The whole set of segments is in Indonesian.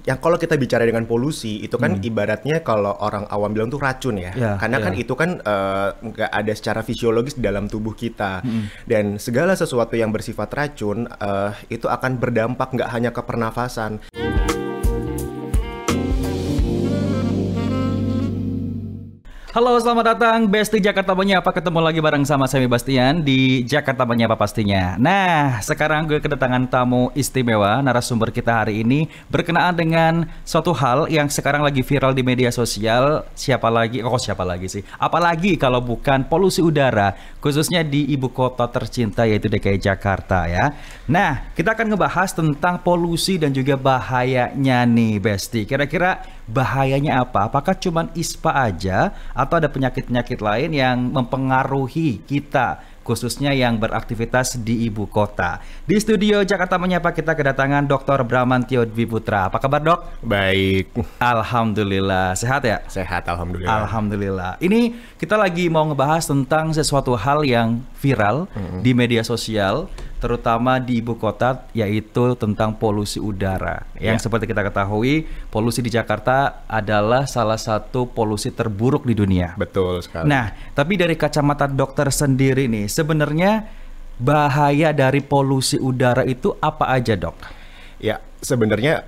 Yang kalau kita bicara dengan polusi itu kan ibaratnya kalau orang awam bilang tuh racun ya, karena kan itu kan nggak ada secara fisiologis di dalam tubuh kita, dan segala sesuatu yang bersifat racun itu akan berdampak nggak hanya ke pernafasan. Halo, selamat datang Besti Jakarta Menyapa. Ketemu lagi bareng sama saya Bastian di Jakarta Menyapa pastinya. Nah, sekarang gue kedatangan tamu istimewa. Narasumber kita hari ini berkenaan dengan suatu hal yang sekarang lagi viral di media sosial. Siapa lagi sih? Apalagi kalau bukan polusi udara, khususnya di ibu kota tercinta yaitu DKI Jakarta ya. Nah, kita akan ngebahas tentang polusi dan juga bahayanya nih Besti. Kira-kira bahayanya apa? Apakah cuma ISPA aja atau ada penyakit-penyakit lain yang mempengaruhi kita, khususnya yang beraktivitas di ibu kota? Di studio Jakarta Menyapa kita kedatangan Dr. Bramantio Dwi Putra. Apa kabar, Dok? Baik. Alhamdulillah. Sehat ya? Sehat, alhamdulillah. Alhamdulillah. Ini kita lagi mau ngebahas tentang sesuatu hal yang viral di media sosial, terutama di ibu kota, yaitu tentang polusi udara. Yang seperti kita ketahui, polusi di Jakarta adalah salah satu polusi terburuk di dunia. Betul sekali. Nah, tapi dari kacamata dokter sendiri nih, sebenarnya bahaya dari polusi udara itu apa aja, Dok? Ya, sebenarnya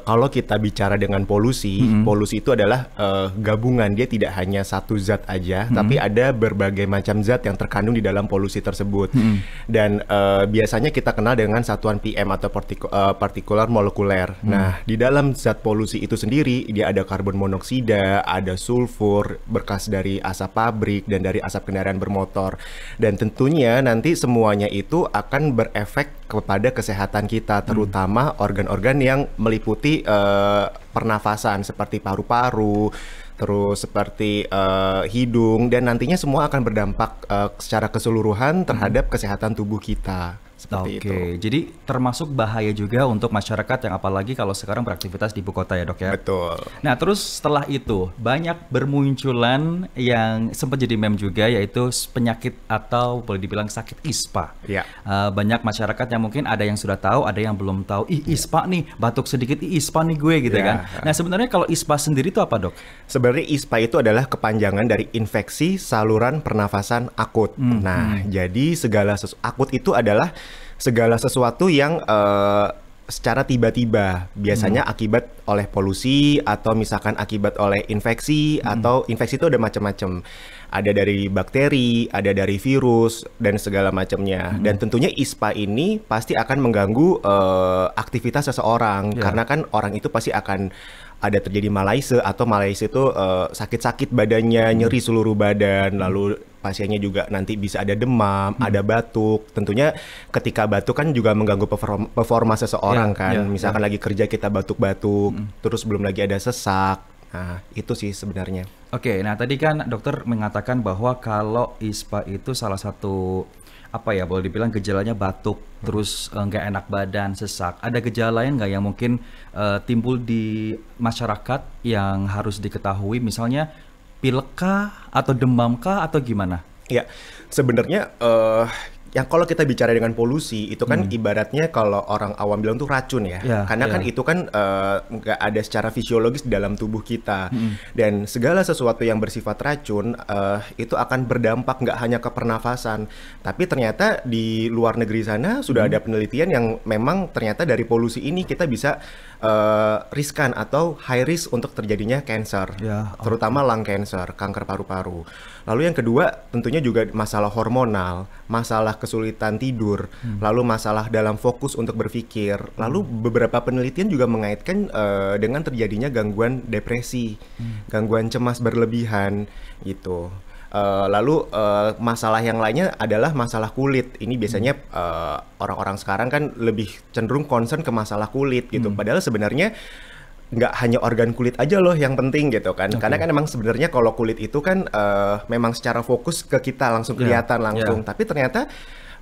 kalau kita bicara dengan polusi, polusi itu adalah gabungan. Dia tidak hanya satu zat aja, tapi ada berbagai macam zat yang terkandung di dalam polusi tersebut. Dan biasanya kita kenal dengan satuan PM atau partikular molekuler. Nah, di dalam zat polusi itu sendiri, dia ada karbon monoksida, ada sulfur, bekas dari asap pabrik, dan dari asap kendaraan bermotor. Dan tentunya nanti semuanya itu akan berefek kepada kesehatan kita, terutama organ-organ yang meliputi pernafasan seperti paru-paru, terus seperti hidung, dan nantinya semua akan berdampak secara keseluruhan terhadap kesehatan tubuh kita. Seperti itu. Jadi termasuk bahaya juga untuk masyarakat yang apalagi kalau sekarang beraktivitas di ibu kota ya, Dok ya? Betul. Nah, terus setelah itu banyak bermunculan yang sempat jadi meme juga, yaitu penyakit atau boleh dibilang sakit ISPA. Ya. Banyak masyarakat yang mungkin ada yang sudah tahu, ada yang belum tahu. ISPA nih, batuk sedikit, ISPA nih gue gitu kan. Nah, sebenarnya kalau ISPA sendiri itu apa, Dok? Sebenarnya ISPA itu adalah kepanjangan dari infeksi saluran pernafasan akut. Nah, jadi akut itu adalah segala sesuatu yang secara tiba-tiba, biasanya akibat oleh polusi atau misalkan akibat oleh infeksi, atau infeksi itu ada macam-macam. Ada dari bakteri, ada dari virus, dan segala macamnya. Dan tentunya ISPA ini pasti akan mengganggu aktivitas seseorang, karena kan orang itu pasti akan ada terjadi malaise, atau malaise itu sakit-sakit badannya, nyeri seluruh badan, lalu pasiennya juga nanti bisa ada demam, ada batuk. Tentunya ketika batuk kan juga mengganggu performa seseorang kan. Misalkan lagi kerja kita batuk-batuk, terus belum lagi ada sesak. Nah, itu sih sebenarnya. Oke, nah tadi kan dokter mengatakan bahwa kalau ISPA itu salah satu boleh dibilang gejalanya batuk, terus nggak enak badan, sesak. Ada gejala lain nggak yang mungkin timbul di masyarakat yang harus diketahui, misalnya pilek kah, atau demam kah, atau gimana? Ya, sebenarnya yang kalau kita bicara dengan polusi itu kan ibaratnya kalau orang awam bilang tuh racun ya, karena kan itu kan nggak ada secara fisiologis di dalam tubuh kita, dan segala sesuatu yang bersifat racun itu akan berdampak nggak hanya ke pernafasan, tapi ternyata di luar negeri sana sudah ada penelitian yang memang ternyata dari polusi ini kita bisa riskan atau high risk untuk terjadinya cancer, terutama lung cancer, kanker paru-paru. Lalu yang kedua tentunya juga masalah hormonal, masalah kesulitan tidur, lalu masalah dalam fokus untuk berpikir. Lalu beberapa penelitian juga mengaitkan dengan terjadinya gangguan depresi, gangguan cemas berlebihan gitu. Lalu masalah yang lainnya adalah masalah kulit. Ini biasanya orang-orang sekarang kan lebih cenderung concern ke masalah kulit gitu. Padahal sebenarnya nggak hanya organ kulit aja loh yang penting gitu kan. Karena kan emang sebenarnya kalau kulit itu kan memang secara fokus ke kita langsung kelihatan langsung. Tapi ternyata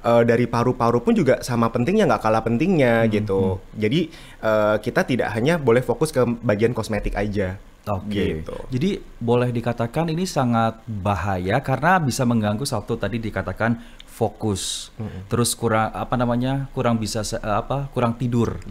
dari paru-paru pun juga sama pentingnya, nggak kalah pentingnya gitu. Jadi kita tidak hanya boleh fokus ke bagian kosmetik aja. Gitu. Jadi boleh dikatakan ini sangat bahaya karena bisa mengganggu satu tadi dikatakan fokus, terus kurang bisa kurang tidur,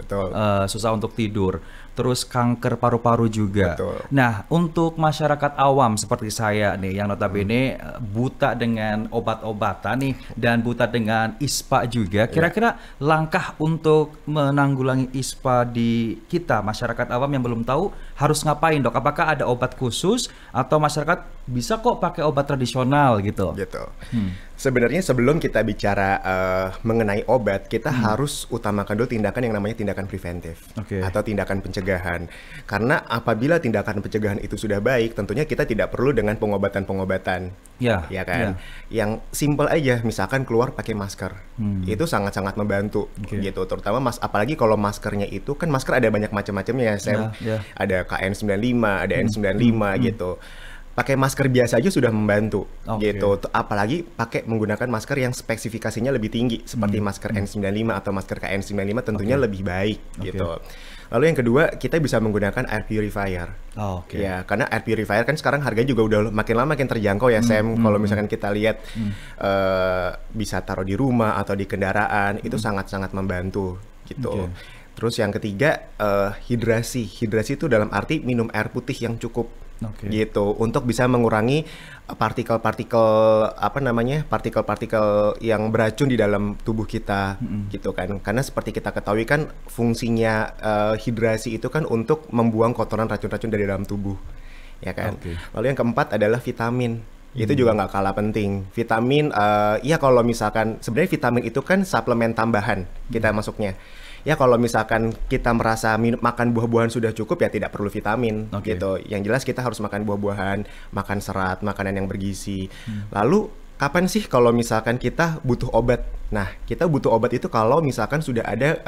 susah untuk tidur, terus kanker paru-paru juga. Betul. Nah, untuk masyarakat awam seperti saya nih yang notabene buta dengan obat-obatan nih dan buta dengan ISPA juga, kira-kira langkah untuk menanggulangi ISPA di kita masyarakat awam yang belum tahu harus ngapain, Dok? Apakah ada obat khusus atau masyarakat bisa kok pakai obat tradisional gitu? Sebenarnya sebelum kita bicara mengenai obat, kita harus utamakan dulu tindakan yang namanya tindakan preventif atau tindakan pencegahan. Karena apabila tindakan pencegahan itu sudah baik, tentunya kita tidak perlu dengan pengobatan-pengobatan, ya kan? Yang simple aja, misalkan keluar pakai masker, itu sangat-sangat membantu, gitu. Terutama apalagi kalau maskernya itu kan masker ada banyak macam-macamnya, Sam. Ada KN95, ada N95 gitu. Pakai masker biasa aja sudah membantu, gitu. Apalagi menggunakan masker yang spesifikasinya lebih tinggi, seperti masker N95 atau masker KN95 tentunya lebih baik, gitu. Lalu yang kedua, kita bisa menggunakan air purifier. Ya, karena air purifier kan sekarang harganya juga udah makin lama makin terjangkau ya, Sam. Kalau misalkan kita lihat bisa taruh di rumah atau di kendaraan, itu sangat-sangat membantu, gitu. Terus yang ketiga, hidrasi. Hidrasi itu dalam arti minum air putih yang cukup, gitu, untuk bisa mengurangi partikel-partikel yang beracun di dalam tubuh kita, gitu kan. Karena seperti kita ketahui kan fungsinya hidrasi itu kan untuk membuang kotoran racun-racun dari dalam tubuh, ya kan. Lalu yang keempat adalah vitamin. Itu juga nggak kalah penting. Vitamin, ya kalau misalkan sebenarnya vitamin itu kan suplemen tambahan kita masuknya. Ya kalau misalkan kita merasa makan buah-buahan sudah cukup, ya tidak perlu vitamin, gitu. Yang jelas kita harus makan buah-buahan, makan serat, makanan yang bergizi. Lalu kapan sih kalau misalkan kita butuh obat? Nah, kita butuh obat itu kalau misalkan sudah ada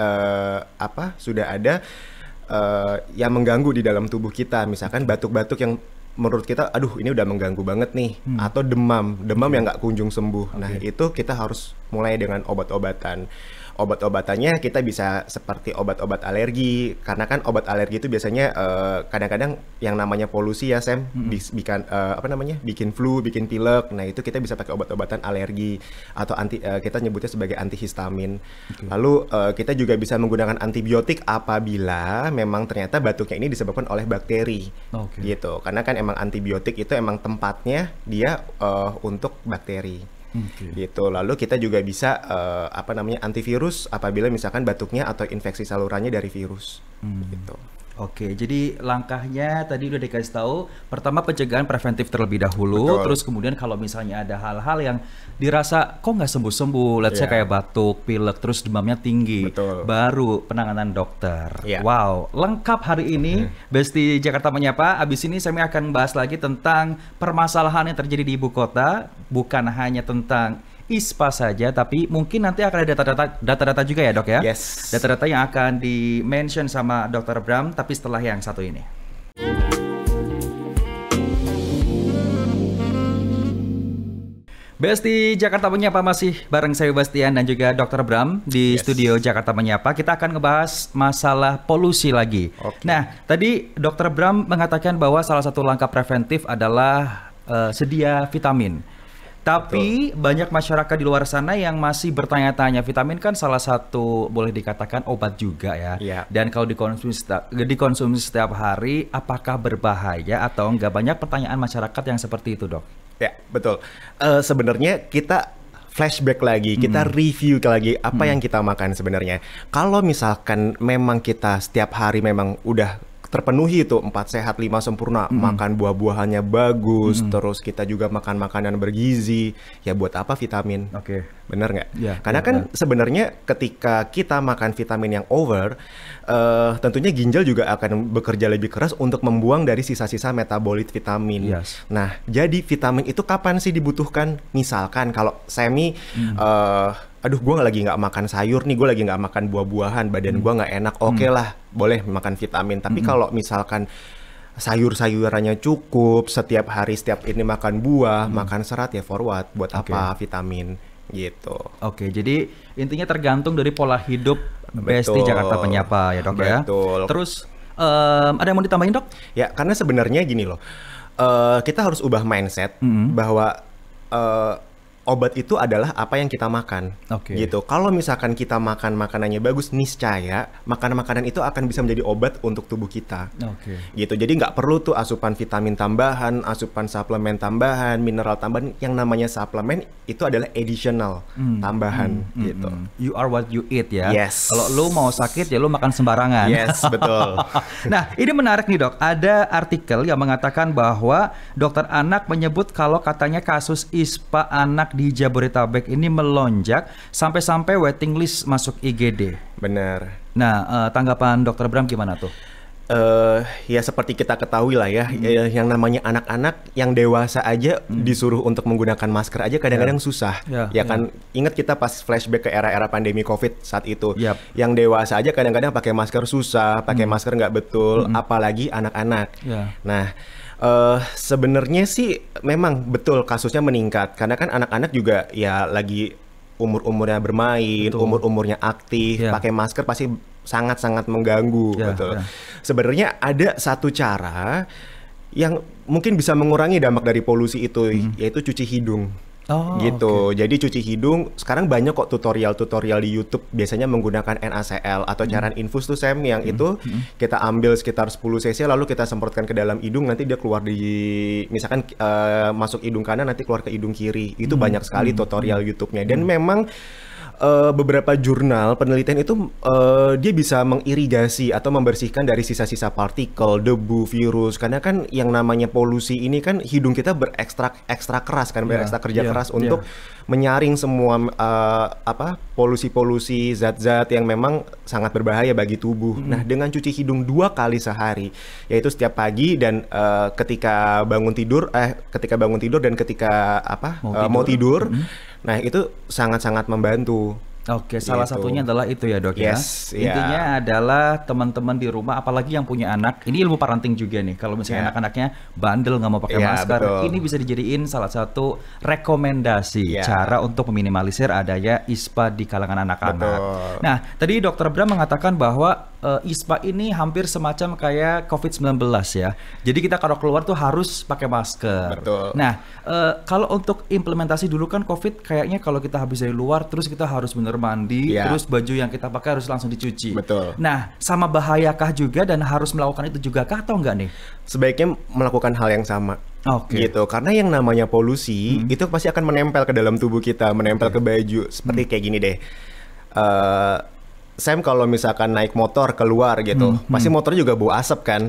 yang mengganggu di dalam tubuh kita, misalkan batuk-batuk yang menurut kita, aduh ini udah mengganggu banget nih, atau demam yang nggak kunjung sembuh. Nah, itu kita harus mulai dengan obat-obatan. Obat-obatannya kita bisa seperti obat-obat alergi, karena kan obat alergi itu biasanya kadang-kadang yang namanya polusi ya, Sam, bikin flu, bikin pilek. Nah, itu kita bisa pakai obat-obatan alergi atau kita nyebutnya sebagai antihistamin. Lalu kita juga bisa menggunakan antibiotik apabila memang ternyata batuknya ini disebabkan oleh bakteri, gitu. Karena kan emang antibiotik itu emang tempatnya dia untuk bakteri. Gitu. Lalu kita juga bisa antivirus apabila misalkan batuknya atau infeksi salurannya dari virus, gitu. Jadi langkahnya tadi udah dikasih tahu. Pertama, pencegahan preventif terlebih dahulu. Terus kemudian kalau misalnya ada hal-hal yang dirasa kok nggak sembuh-sembuh, let's say kayak batuk, pilek, terus demamnya tinggi, baru penanganan dokter. Wow, lengkap hari ini Besti Jakarta Menyapa. Abis ini saya akan bahas lagi tentang permasalahan yang terjadi di ibu kota, bukan hanya tentang ISPA saja, tapi mungkin nanti akan ada data-data juga ya, Dok ya? Yes. Data-data yang akan di-mention sama Dr. Bram, tapi setelah yang satu ini. Besti Jakarta Menyapa masih bareng saya Bastian dan juga Dr. Bram di studio Jakarta Menyapa. Kita akan ngebahas masalah polusi lagi. Nah, tadi Dr. Bram mengatakan bahwa salah satu langkah preventif adalah sedia vitamin. Tapi banyak masyarakat di luar sana yang masih bertanya-tanya, vitamin kan salah satu boleh dikatakan obat juga ya. Dan kalau dikonsumsi setiap hari, apakah berbahaya atau enggak? Banyak pertanyaan masyarakat yang seperti itu, Dok. Ya, betul. Sebenarnya kita flashback lagi, kita review lagi apa yang kita makan sebenarnya. Kalau misalkan memang kita setiap hari memang udah terpenuhi itu 4 sehat 5 sempurna, makan buah-buahannya bagus, terus kita juga makan makanan bergizi, ya buat apa vitamin? Bener nggak? Karena kan sebenarnya ketika kita makan vitamin yang over, tentunya ginjal juga akan bekerja lebih keras untuk membuang dari sisa-sisa metabolit vitamin. Nah, jadi vitamin itu kapan sih dibutuhkan? Misalkan kalau Semi, aduh gue lagi nggak makan sayur nih, gue lagi nggak makan buah-buahan, badan gue nggak enak, oke lah, boleh makan vitamin. Tapi kalau misalkan sayur-sayurannya cukup, setiap hari setiap ini makan buah, makan serat, ya forward, buat apa vitamin gitu. Jadi intinya tergantung dari pola hidup Besti Jakarta Menyapa ya, Dok ya. Terus ada yang mau ditambahin, Dok? Ya, karena sebenarnya gini loh, kita harus ubah mindset bahwa obat itu adalah apa yang kita makan, gitu. Kalau misalkan kita makan makanannya bagus, niscaya makanan-makanan itu akan bisa menjadi obat untuk tubuh kita, gitu. Jadi nggak perlu tuh asupan vitamin tambahan, asupan suplemen tambahan, mineral tambahan. Yang namanya suplemen itu adalah additional, tambahan, gitu. You are what you eat ya. Yes. Kalau lu mau sakit ya lu makan sembarangan. Yes, betul. Nah, ini menarik nih dok. Ada artikel yang mengatakan bahwa dokter anak menyebut kalau katanya kasus ISPA anak di Jabodetabek ini melonjak sampai-sampai waiting list masuk IGD. Benar. Nah, tanggapan Dokter Bram gimana tuh? Ya seperti kita ketahui lah ya, yang namanya anak-anak, yang dewasa aja disuruh untuk menggunakan masker aja kadang-kadang susah. Ya kan, ingat kita pas flashback ke era-era pandemi COVID saat itu, yang dewasa aja kadang-kadang pakai masker susah, pakai masker nggak betul, apalagi anak-anak. Nah, sebenarnya sih memang betul kasusnya meningkat karena kan anak-anak juga ya lagi umur-umurnya bermain, umur-umurnya aktif, pakai masker pasti sangat-sangat mengganggu, betul. Sebenarnya ada satu cara yang mungkin bisa mengurangi dampak dari polusi itu, yaitu cuci hidung. Gitu. Jadi cuci hidung sekarang banyak kok tutorial-tutorial di YouTube, biasanya menggunakan NaCl atau cairan infus tuh Sam, yang itu kita ambil sekitar 10 cc lalu kita semprotkan ke dalam hidung, nanti dia keluar di misalkan masuk hidung kanan nanti keluar ke hidung kiri. Itu banyak sekali tutorial YouTube-nya, dan memang beberapa jurnal penelitian itu dia bisa mengirigasi atau membersihkan dari sisa-sisa partikel, debu, virus. Karena kan yang namanya polusi ini kan hidung kita berekstra keras kan, berekstra kerja keras untuk menyaring semua polusi-polusi, zat-zat yang memang sangat berbahaya bagi tubuh. Nah, dengan cuci hidung 2 kali sehari, yaitu setiap pagi dan ketika bangun tidur dan ketika mau tidur. Nah, itu sangat-sangat membantu. Oke, salah satunya adalah itu ya dok ya. Intinya adalah teman-teman di rumah, apalagi yang punya anak, ini ilmu parenting juga nih. Kalau misalnya anak-anaknya bandel nggak mau pakai masker, ini bisa dijadiin salah satu rekomendasi cara untuk meminimalisir adanya ISPA di kalangan anak-anak. Nah, tadi Dokter Bram mengatakan bahwa ISPA ini hampir semacam kayak COVID-19 ya. Jadi kita kalau keluar tuh harus pakai masker. Nah, kalau untuk implementasi dulu kan COVID kayaknya kalau kita habis dari luar terus kita harus bener mandi, terus baju yang kita pakai harus langsung dicuci. Nah, sama bahayakah juga dan harus melakukan itu juga kah atau enggak nih? Sebaiknya melakukan hal yang sama. Gitu, karena yang namanya polusi itu pasti akan menempel ke dalam tubuh kita, menempel ke baju. Seperti kayak gini deh. Sam kalau misalkan naik motor keluar gitu, pasti motornya juga bau asap kan?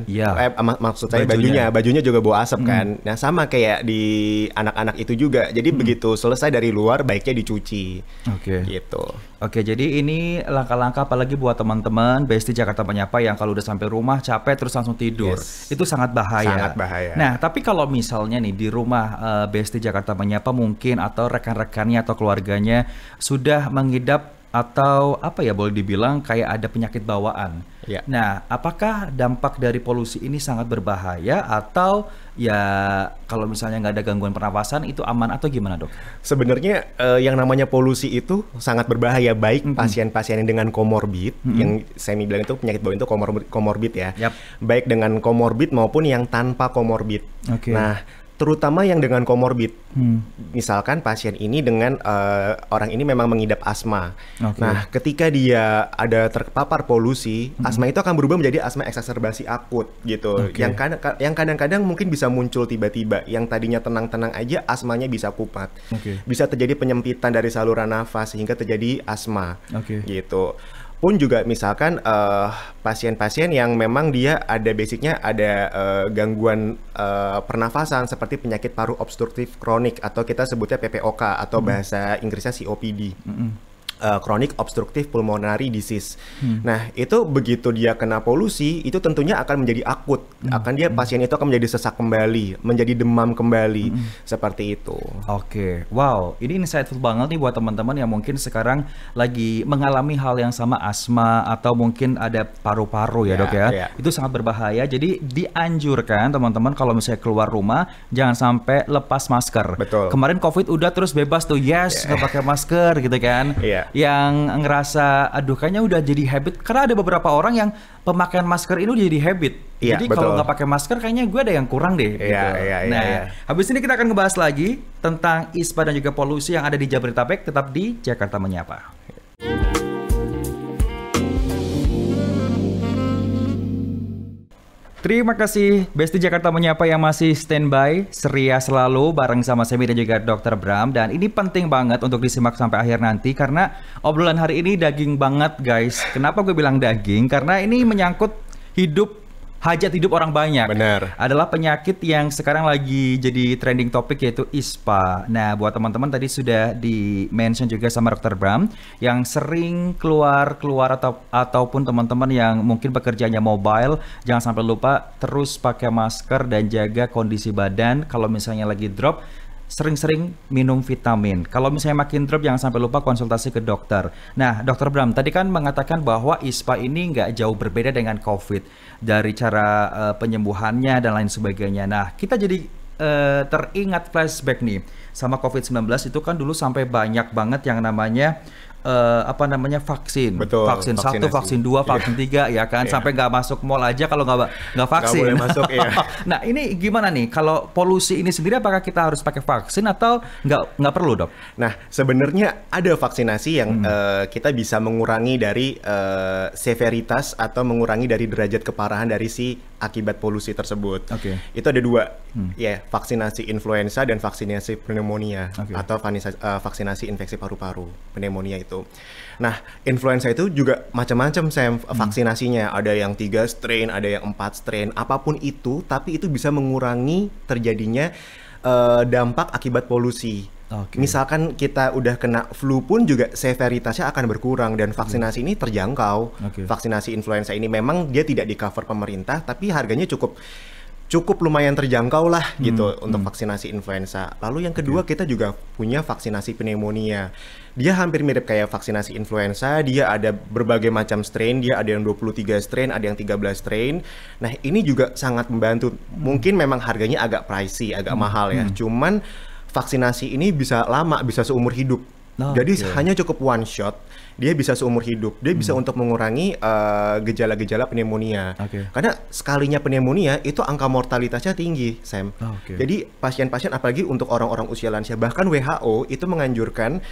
Maksud saya bajunya juga bau asap kan? Nah, sama kayak di anak-anak itu juga. Jadi begitu selesai dari luar, baiknya dicuci. Gitu. Oke, jadi ini langkah-langkah apalagi buat teman-teman Besti Jakarta Menyapa yang kalau udah sampai rumah capek terus langsung tidur. Itu sangat bahaya. Sangat bahaya. Nah, tapi kalau misalnya nih di rumah Besti Jakarta Menyapa mungkin atau rekan-rekannya atau keluarganya sudah mengidap atau apa ya, boleh dibilang kayak ada penyakit bawaan. Nah, apakah dampak dari polusi ini sangat berbahaya atau ya kalau misalnya nggak ada gangguan pernapasan itu aman atau gimana dok? Sebenarnya yang namanya polusi itu sangat berbahaya, baik pasien-pasien yang dengan komorbid, yang saya bilang itu penyakit bawaan itu komorbid ya, baik dengan komorbid maupun yang tanpa komorbid. Nah, terutama yang dengan komorbid. Misalkan pasien ini dengan orang ini memang mengidap asma. Nah, ketika dia ada terpapar polusi, asma itu akan berubah menjadi asma eksaserbasi akut gitu. Yang kadang-kadang mungkin bisa muncul tiba-tiba. Yang tadinya tenang-tenang aja, asmanya bisa kumat. Bisa terjadi penyempitan dari saluran nafas sehingga terjadi asma. Gitu. Pun juga misalkan pasien-pasien yang memang dia ada basicnya ada gangguan pernafasan seperti penyakit paru obstruktif kronik atau kita sebutnya PPOK atau bahasa Inggrisnya COPD. Chronic Obstructive Pulmonary Disease. Nah, itu begitu dia kena polusi, itu tentunya akan menjadi akut. Pasien itu akan menjadi sesak kembali, menjadi demam kembali, seperti itu. Wow, ini insightful banget nih buat teman-teman yang mungkin sekarang lagi mengalami hal yang sama, asma atau mungkin ada paru-paru ya dok ya. Itu sangat berbahaya. Jadi dianjurkan teman-teman kalau misalnya keluar rumah jangan sampai lepas masker. Kemarin COVID udah terus bebas tuh, nggak pakai masker gitu kan. yang ngerasa aduh kayaknya udah jadi habit, karena ada beberapa orang yang pemakaian masker ini udah jadi habit. Jadi kalau nggak pakai masker kayaknya gue ada yang kurang deh. Habis ini kita akan ngebahas lagi tentang ISPA dan juga polusi yang ada di Jabodetabek, tetap di Jakarta Menyapa. Terima kasih Besti Jakarta Menyapa yang masih standby seria selalu bareng sama Semi dan juga Dr. Bram. Dan ini penting banget untuk disimak sampai akhir nanti karena obrolan hari ini daging banget guys. Kenapa gue bilang daging? Karena ini menyangkut hajat hidup orang banyak. Benar. Adalah penyakit yang sekarang lagi jadi trending topik, yaitu ISPA. Nah, buat teman-teman tadi sudah di-mention juga sama Dr. Bram yang sering keluar ataupun teman-teman yang mungkin pekerjaannya mobile, jangan sampai lupa terus pakai masker dan jaga kondisi badan. Kalau misalnya lagi drop, sering-sering minum vitamin. Kalau misalnya makin drop, jangan sampai lupa konsultasi ke dokter. Nah, Dr. Bram tadi kan mengatakan bahwa ISPA ini nggak jauh berbeda dengan COVID dari cara penyembuhannya dan lain sebagainya. Nah, kita jadi teringat flashback nih sama COVID-19 itu kan dulu sampai banyak banget yang namanya vaksin. Betul, vaksin 1, vaksin 2, vaksin 3 ya kan, sampai nggak masuk mall aja kalau nggak vaksin. Nggak boleh masuk, Nah, ini gimana nih kalau polusi ini sendiri, apakah kita harus pakai vaksin atau nggak perlu, Dok? Nah, sebenarnya ada vaksinasi yang kita bisa mengurangi dari severitas atau mengurangi dari derajat keparahan dari si akibat polusi tersebut. Itu ada 2, vaksinasi influenza dan vaksinasi pneumonia atau vaksinasi infeksi paru-paru, pneumonia itu. Nah, influenza itu juga macam-macam vaksinasinya. Ada yang 3 strain, ada yang 4 strain, apapun itu, tapi itu bisa mengurangi terjadinya dampak akibat polusi. Misalkan kita udah kena flu pun juga severitasnya akan berkurang dan vaksinasi ini terjangkau. Vaksinasi influenza ini memang dia tidak di-cover pemerintah, tapi harganya cukup lumayan terjangkau lah gitu untuk vaksinasi influenza. Lalu yang kedua, kita juga punya vaksinasi pneumonia. Dia hampir mirip kayak vaksinasi influenza, dia ada berbagai macam strain, dia ada yang 23 strain, ada yang 13 strain. Nah, ini juga sangat membantu. Mungkin memang harganya agak pricey, agak mahal ya. Cuman vaksinasi ini bisa lama, bisa seumur hidup. Jadi hanya cukup one shot, dia bisa seumur hidup. Dia bisa untuk mengurangi gejala-gejala pneumonia. Karena sekalinya pneumonia itu angka mortalitasnya tinggi, Sam. Jadi pasien-pasien, apalagi untuk orang-orang usia lansia, bahkan WHO itu menganjurkan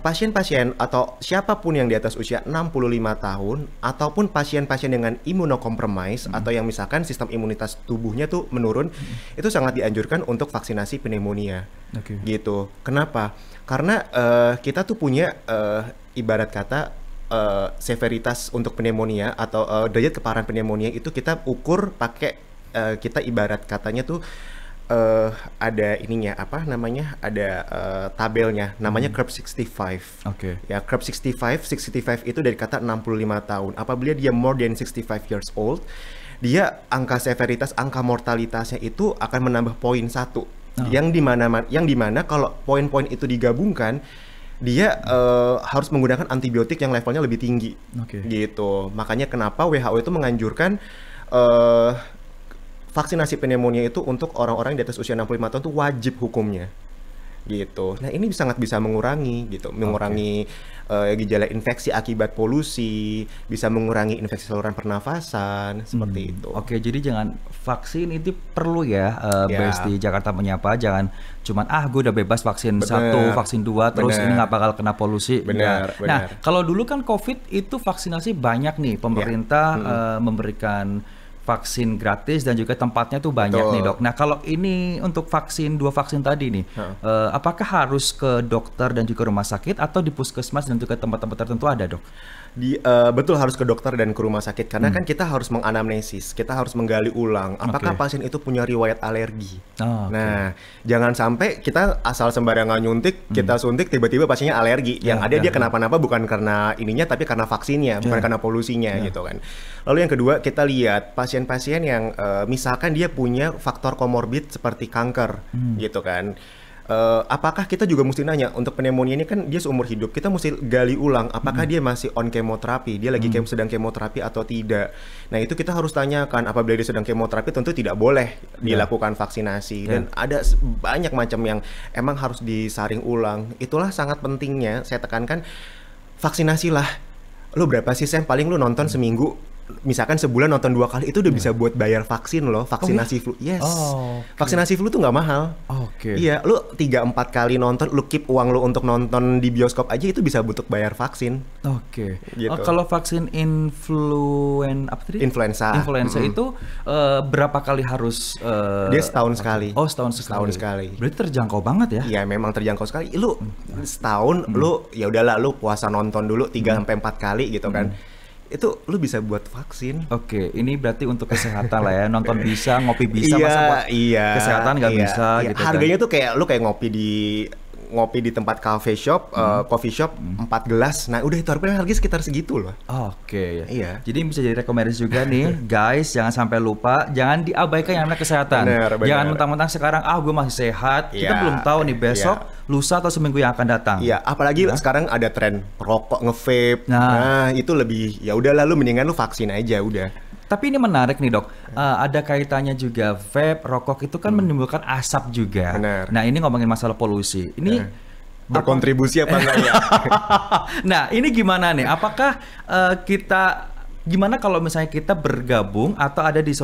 pasien-pasien atau siapapun yang di atas usia 65 tahun ataupun pasien-pasien dengan imunokompromis atau yang misalkan sistem imunitas tubuhnya tuh menurun, itu sangat dianjurkan untuk vaksinasi pneumonia. Gitu. Kenapa? Karena kita tuh punya ibarat kata severitas untuk pneumonia atau derajat keparahan pneumonia itu kita ukur pakai kita ibarat katanya tuh ada ininya ada tabelnya namanya curve 65. Ya, curve 65 itu dari kata 65 tahun. Apabila dia more than 65 years old, dia angka severitas, angka mortalitasnya itu akan menambah poin 1. Yang dimana kalau poin-poin itu digabungkan, dia harus menggunakan antibiotik yang levelnya lebih tinggi. Gitu. Makanya kenapa WHO itu menganjurkan vaksinasi pneumonia itu untuk orang-orang di atas usia 65 tahun itu wajib hukumnya. Gitu. Nah, ini sangat bisa mengurangi gejala infeksi akibat polusi, bisa mengurangi infeksi saluran pernafasan, seperti itu. Jadi jangan vaksin itu perlu ya, Besti Jakarta Menyapa, jangan cuman gue udah bebas vaksin 1, vaksin 2 terus ini nggak bakal kena polusi. Nah, kalau dulu kan COVID itu vaksinasi banyak nih, pemerintah memberikan vaksin gratis dan juga tempatnya tuh banyak nih, Dok. Nah, kalau ini untuk vaksin 2 vaksin tadi nih, apakah harus ke dokter dan juga rumah sakit atau di puskesmas dan juga tempat-tempat tertentu ada, Dok? Betul, harus ke dokter dan ke rumah sakit karena kan kita harus menganamnesis, kita harus menggali ulang apakah pasien itu punya riwayat alergi. Nah, jangan sampai kita asal sembarangan nyuntik, kita suntik tiba-tiba pasiennya alergi. Yang ada dia kenapa-napa bukan karena ininya tapi karena vaksinnya, bukan karena polusinya gitu kan. Lalu yang kedua, kita lihat pasien-pasien yang misalkan dia punya faktor komorbid seperti kanker gitu kan. apakah kita juga mesti nanya untuk pneumonia ini kan dia seumur hidup, kita mesti gali ulang apakah dia masih on kemoterapi, dia lagi sedang kemoterapi atau tidak. Nah itu kita harus tanyakan. Apabila dia sedang kemoterapi tentu tidak boleh dilakukan vaksinasi dan ada banyak macam yang emang harus disaring ulang. Itulah sangat pentingnya saya tekankan, vaksinasilah. Lu berapa sih Sam? Paling lu nonton seminggu, misalkan sebulan nonton 2 kali, itu udah bisa buat bayar vaksin loh, vaksinasi flu. Yes. Vaksinasi flu tuh nggak mahal. Iya, lu 3-4 kali nonton, lu keep uang lu untuk nonton di bioskop aja itu bisa untuk bayar vaksin. Gitu. Kalau vaksin influenza itu berapa kali harus dia setahun sekali. Setahun sekali. Berarti terjangkau banget ya? Iya, memang terjangkau sekali. Lu setahun lu ya udahlah lu puasa nonton dulu 3-4 kali gitu kan. Itu lu bisa buat vaksin. Ini berarti untuk kesehatan lah ya. Nonton bisa, ngopi bisa, masa kesehatan nggak bisa gitu. Harganya tuh kayak lu ngopi di tempat coffee shop, coffee shop 4 gelas. Nah, udah itu harganya sekitar segitu loh. Iya. Jadi bisa jadi rekomendasi juga nih, guys, jangan sampai lupa, jangan diabaikan yang namanya kesehatan. Bener. Jangan mentang-mentang sekarang gue masih sehat. Kita belum tahu nih besok, lusa atau seminggu yang akan datang. Iya, apalagi sekarang ada tren rokok, nge-vape. Nah, itu lebih ya udah, lu mendingan lu vaksin aja udah. Tapi ini menarik nih dok, ada kaitannya juga vape, rokok itu kan menimbulkan asap juga. Benar. Nah ini ngomongin masalah polusi, ini berkontribusi apa enggak ya? Nah ini gimana nih, apakah gimana kalau misalnya kita bergabung atau ada di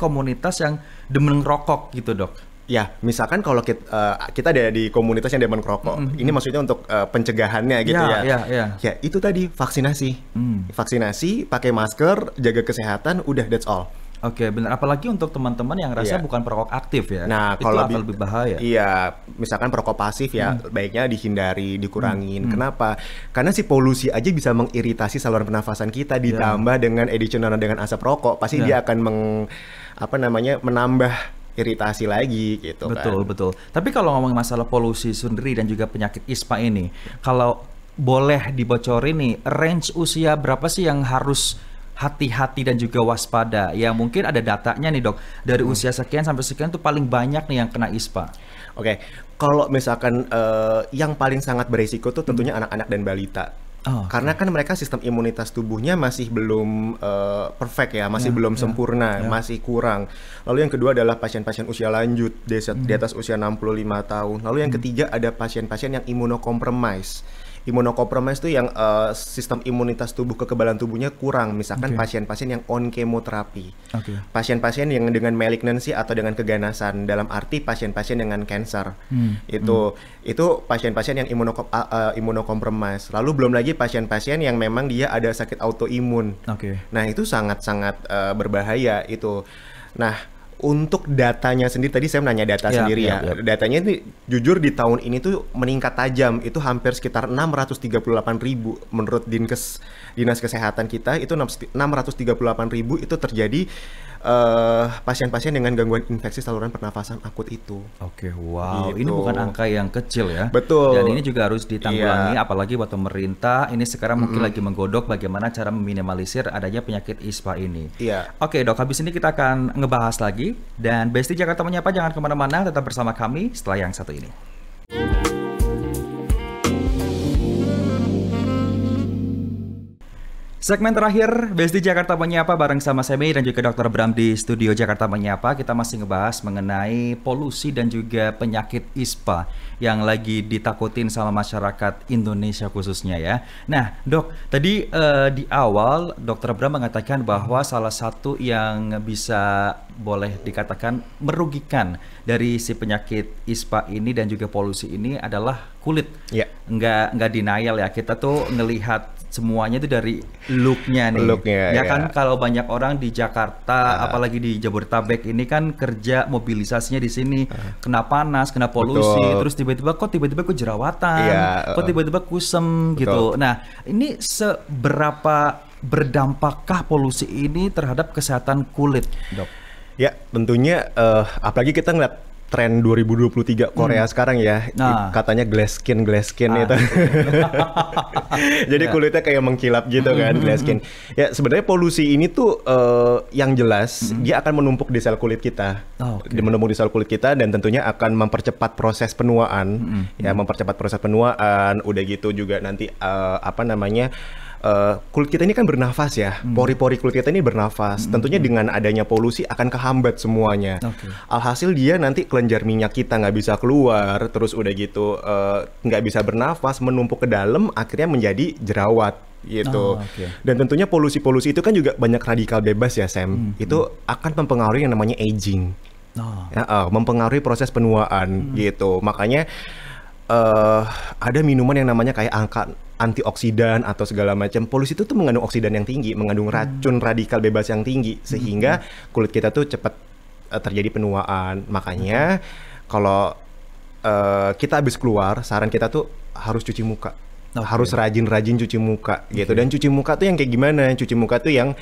komunitas yang demen rokok gitu dok? Ya, misalkan kalau kita ada di komunitas yang demen rokok, ini maksudnya untuk pencegahannya gitu ya. Ya, itu tadi vaksinasi. Vaksinasi, pakai masker, jaga kesehatan, udah that's all. Benar. Apalagi untuk teman-teman yang rasa bukan perokok aktif ya. Nah, itu kalau akan lebih bahaya. Iya, misalkan perokok pasif ya, baiknya dihindari, dikurangin. Kenapa? Karena si polusi aja bisa mengiritasi saluran pernafasan kita, ditambah dengan additional dengan asap rokok, pasti dia akan menambah iritasi lagi gitu kan. Betul. Tapi kalau ngomong masalah polusi sendiri dan juga penyakit ISPA ini, kalau boleh dibocorin nih, range usia berapa sih yang harus hati-hati dan juga waspada? Ya mungkin ada datanya nih dok, dari usia sekian sampai sekian tuh paling banyak nih yang kena ISPA. Kalau misalkan yang paling sangat berisiko tuh tentunya anak-anak dan balita. Karena kan mereka sistem imunitas tubuhnya masih belum perfect ya, masih belum sempurna, masih kurang. Lalu yang kedua adalah pasien-pasien usia lanjut di atas usia 65 tahun. Lalu yang ketiga ada pasien-pasien yang imunokompromis. Imunokompromis itu yang sistem imunitas tubuh, kekebalan tubuhnya kurang. Misalkan pasien-pasien yang on kemoterapi, pasien-pasien yang dengan malignancy atau dengan keganasan, dalam arti pasien-pasien dengan cancer. Itu pasien-pasien yang imunokompromis. Lalu belum lagi pasien-pasien yang memang dia ada sakit autoimun. Nah itu sangat-sangat berbahaya itu. Nah, untuk datanya sendiri, tadi saya menanya data sendiri ya. Datanya ini jujur di tahun ini tuh meningkat tajam. Itu hampir sekitar 638.000 menurut Dinas Kesehatan kita. Itu 638.000 itu terjadi pasien-pasien dengan gangguan infeksi saluran pernafasan akut itu. Wow. Gitu. Ini bukan angka yang kecil ya. Betul. Dan ini juga harus ditanggulangi, apalagi buat pemerintah. Ini sekarang mungkin lagi menggodok bagaimana cara meminimalisir adanya penyakit ISPA ini. Dok, habis ini kita akan ngebahas lagi. Dan Besti Jakarta Menyapa, jangan kemana-mana, tetap bersama kami setelah yang satu ini. Segmen terakhir, Besti Jakarta Menyapa bareng sama Semi dan juga Dr. Bram di studio Jakarta Menyapa. Kita masih ngebahas mengenai polusi dan juga penyakit ISPA yang lagi ditakutin sama masyarakat Indonesia khususnya ya. Nah dok, tadi di awal Dr. Bram mengatakan bahwa salah satu yang bisa boleh dikatakan merugikan dari si penyakit ISPA ini dan juga polusi ini adalah kulit. Nggak denial ya, kita tuh ngelihat semuanya itu dari looknya nih. Ya kan, kalau banyak orang di Jakarta, apalagi di Jabodetabek ini kan kerja mobilisasinya di sini, kena panas, kena polusi, terus tiba-tiba kok jerawatan, kok tiba-tiba kusem gitu. Nah, ini seberapa berdampakkah polusi ini terhadap kesehatan kulit, dok? Ya, tentunya apalagi kita ngeliat tren 2023 Korea sekarang ya, katanya glass skin itu. Jadi kulitnya kayak mengkilap gitu kan, glass skin. Ya sebenarnya polusi ini tuh yang jelas dia akan menumpuk di sel kulit kita, menumpuk di sel kulit kita dan tentunya akan mempercepat proses penuaan, ya mempercepat proses penuaan. Udah gitu juga nanti kulit kita ini kan bernafas ya, pori-pori kulit kita ini bernafas. Tentunya dengan adanya polusi akan kehambat semuanya. Alhasil dia nanti kelenjar minyak kita nggak bisa keluar, terus udah gitu nggak bisa bernafas, menumpuk ke dalam, akhirnya menjadi jerawat gitu. Dan tentunya polusi-polusi itu kan juga banyak radikal bebas ya Sam. Itu akan mempengaruhi yang namanya aging, mempengaruhi proses penuaan gitu. Makanya ada minuman yang namanya kayak antioksidan atau segala macam. Polusi itu tuh mengandung oksidan yang tinggi, mengandung racun radikal bebas yang tinggi, sehingga kulit kita tuh cepat terjadi penuaan. Makanya kalau kita habis keluar, saran kita tuh harus cuci muka. Harus rajin-rajin cuci muka gitu. Dan cuci muka tuh yang kayak gimana? Cuci muka tuh yang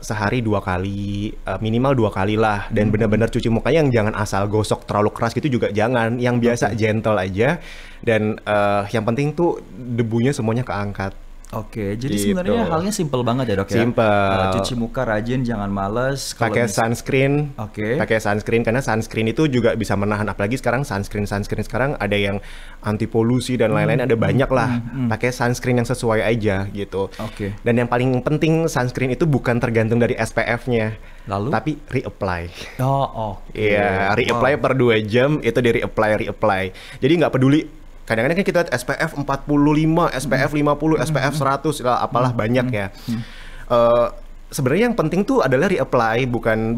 sehari 2 kali, minimal 2 kali lah. Dan benar-benar cuci mukanya yang jangan asal gosok terlalu keras gitu juga jangan. Yang biasa gentle aja. Dan yang penting tuh debunya semuanya keangkat. Jadi sebenarnya halnya simple banget ya dok ya. Cuci muka rajin, jangan males. Pakai sunscreen. Pakai sunscreen karena sunscreen itu juga bisa menahan. Apalagi sekarang sunscreen sekarang ada yang anti polusi dan lain-lain, ada banyak lah. Pakai sunscreen yang sesuai aja gitu. Dan yang paling penting sunscreen itu bukan tergantung dari SPF-nya. Tapi reapply. Iya, reapply per 2 jam itu di reapply. Jadi nggak peduli. Kadang-kadang kan kita lihat SPF 45, SPF 50, SPF 100, apalah banyak ya. Sebenarnya yang penting tuh adalah reapply, bukan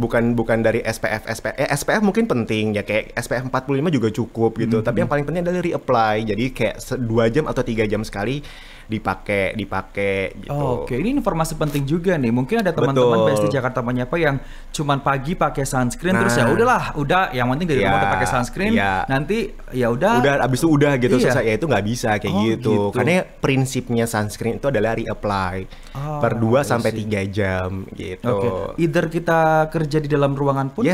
dari SPF. SPF mungkin penting ya, kayak SPF 45 juga cukup gitu. Tapi yang paling penting adalah reapply. Jadi kayak 2 jam atau 3 jam sekali dipakai gitu. Ini informasi penting juga nih. Mungkin ada teman-teman Besti Jakarta Menyapa yang cuman pagi pakai sunscreen terus ya udah yang penting dari rumah udah pakai sunscreen, nanti ya udah abis itu udah gitu selesai. Ya itu nggak bisa kayak gitu. Karena prinsipnya sunscreen itu adalah reapply per 2 sampai 3 jam gitu. Either kita kerja di dalam ruangan pun.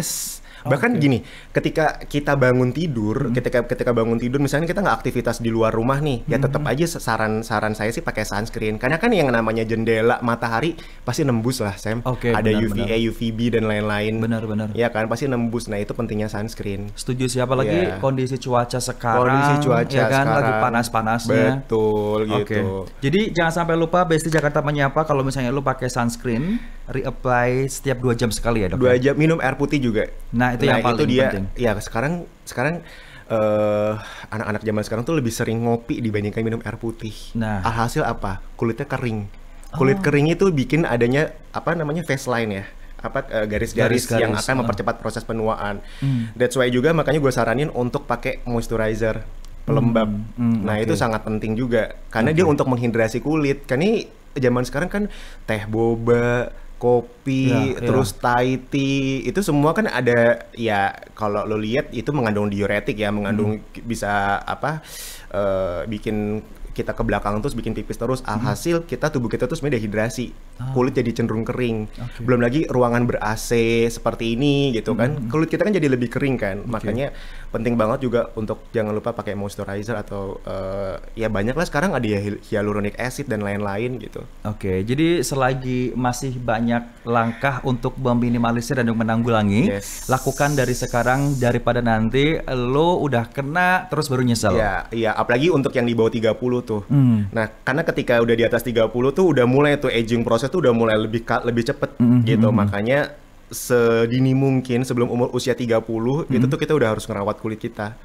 Bahkan gini, ketika kita bangun tidur, ketika bangun tidur misalnya kita nggak aktivitas di luar rumah nih, ya tetap aja saran saya sih pakai sunscreen. Karena kan yang namanya jendela matahari pasti nembus lah, Sam. Ada UVA, UVB dan lain-lain. Benar. Ya kan pasti nembus. Nah, itu pentingnya sunscreen. Setuju sih, apalagi kondisi cuaca sekarang. Kondisi cuaca ya kan sekarang lagi panas-panasnya. Betul gitu. Jadi jangan sampai lupa Besti Jakarta Menyapa kalau misalnya lu pakai sunscreen, reapply setiap 2 jam sekali ya, Dok. 2 jam, minum air putih juga. Itu yang paling penting. Ya sekarang anak-anak zaman sekarang tuh lebih sering ngopi dibandingkan minum air putih. Alhasil apa? Kulitnya kering. Kulit kering itu bikin adanya face line ya. Garis-garis yang akan mempercepat proses penuaan. That's why juga makanya gue saranin untuk pakai moisturizer pelembab. Itu sangat penting juga karena dia untuk menghidrasi kulit. Karena zaman sekarang kan teh boba, kopi, terus Thai tea, itu semua kan ada ya, kalau lo lihat itu mengandung diuretik ya, mengandung bisa bikin kita ke belakang terus, bikin pipis terus. Alhasil tubuh kita tuh sebenarnya dehidrasi, kulit jadi cenderung kering. Belum lagi ruangan ber-AC seperti ini gitu kan, kulit kita kan jadi lebih kering kan. Makanya penting banget juga untuk jangan lupa pakai moisturizer atau ya banyak lah sekarang ada ya hyaluronic acid dan lain-lain gitu. Jadi selagi masih banyak langkah untuk meminimalisir dan menanggulangi, lakukan dari sekarang daripada nanti lo udah kena terus baru nyesel. Iya, apalagi untuk yang di bawah 30 tuh. Nah, karena ketika udah di atas 30 tuh udah mulai tuh aging proses tuh udah mulai lebih cepet gitu. Makanya sedini mungkin sebelum umur usia 30 itu tuh kita udah harus ngerawat kulit kita.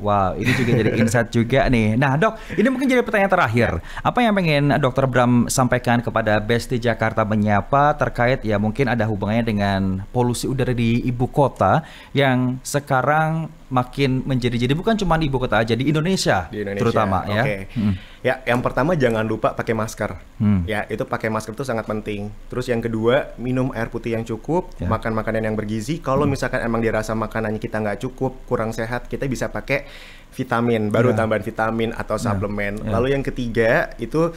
Wow, ini juga jadi insight juga nih. Nah, Dok, ini mungkin jadi pertanyaan terakhir. Apa yang pengen Dr. Bram sampaikan kepada Besti Jakarta Menyapa terkait ya mungkin ada hubungannya dengan polusi udara di ibu kota yang sekarang makin menjadi bukan cuma di ibu kota aja, di Indonesia terutama ya. Ya, yang pertama jangan lupa pakai masker. Ya, itu pakai masker itu sangat penting. Terus yang kedua, minum air putih yang cukup, makan makanan yang bergizi. Kalau misalkan emang dirasa makanannya kita nggak cukup, kurang sehat, kita bisa pakai vitamin, baru tambahan vitamin atau suplemen. Lalu yang ketiga itu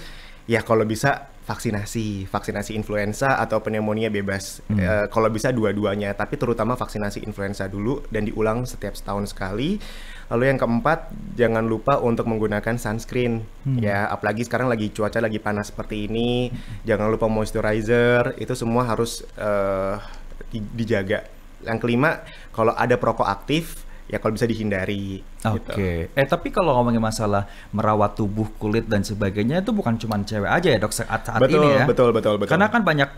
ya kalau bisa vaksinasi influenza atau pneumonia bebas. Kalau bisa dua-duanya, tapi terutama vaksinasi influenza dulu dan diulang setiap setahun sekali. Lalu yang keempat, jangan lupa untuk menggunakan sunscreen. Ya, apalagi sekarang cuaca lagi panas seperti ini. Jangan lupa moisturizer, itu semua harus dijaga. Yang kelima, kalau ada perokok aktif, ya kalau bisa dihindari. Oke. Tapi kalau ngomongin masalah merawat tubuh, kulit dan sebagainya, itu bukan cuma cewek aja ya dok saat ini ya. Betul. Karena kan banyak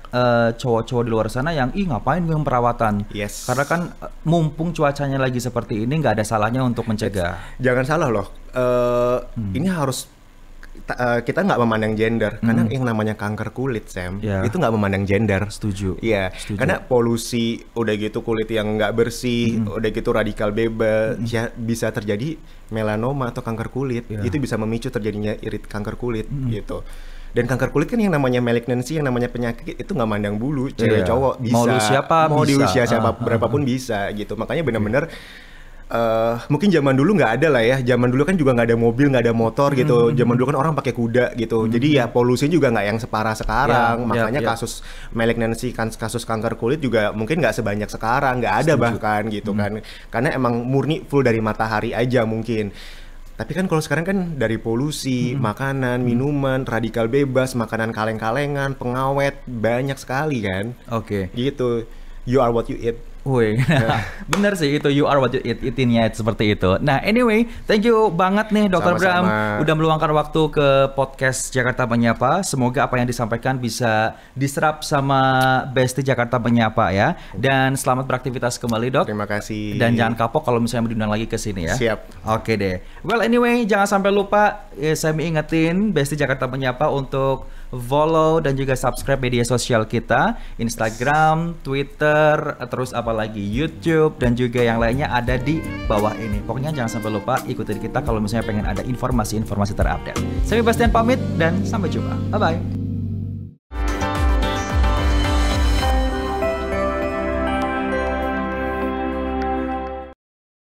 cowok-cowok di luar sana yang ngapain yang perawatan. Yes. Karena kan mumpung cuacanya lagi seperti ini, nggak ada salahnya untuk mencegah. Jangan salah loh. Ini harus kita nggak memandang gender, karena yang namanya kanker kulit, Sam, itu nggak memandang gender. Setuju. Iya, karena polusi, udah gitu kulit yang nggak bersih, udah gitu radikal bebas, ya bisa terjadi melanoma atau kanker kulit. Itu bisa memicu terjadinya kanker kulit gitu. Dan kanker kulit kan yang namanya malignancy, yang namanya penyakit itu nggak mandang bulu, cewek cowok bisa, mau di usia siapa berapapun bisa gitu. Makanya benar-benar mungkin zaman dulu nggak ada lah ya. Zaman dulu kan juga nggak ada mobil, nggak ada motor gitu. Zaman dulu kan orang pakai kuda gitu. Jadi ya polusi juga nggak yang separah sekarang. Makanya kasus malignancy, kasus kanker kulit juga mungkin nggak sebanyak sekarang. Nggak ada bahkan gitu kan. Karena emang murni full dari matahari aja mungkin. Tapi kan kalau sekarang kan dari polusi, makanan, minuman, radikal bebas, makanan kaleng-kalengan, pengawet, banyak sekali kan. Oke. Gitu. You are what you eat. Woi, bener sih itu, you are what you eat, eating-nya seperti itu. Nah anyway, thank you banget nih Dr. Bram udah meluangkan waktu ke podcast Jakarta Menyapa. Semoga apa yang disampaikan bisa diserap sama Besti Jakarta Menyapa ya. Dan selamat beraktivitas kembali dok. Terima kasih. Dan jangan kapok kalau misalnya mau diundang lagi ke sini ya. Siap. Oke deh. Well anyway, jangan sampai lupa saya ingetin Besti Jakarta Menyapa untuk follow dan juga subscribe media sosial kita, Instagram, Twitter, terus apalagi YouTube dan juga yang lainnya ada di bawah ini. Pokoknya jangan sampai lupa ikutin kita kalau misalnya pengen ada informasi-informasi terupdate. Saya Bastian pamit dan sampai jumpa. Bye bye.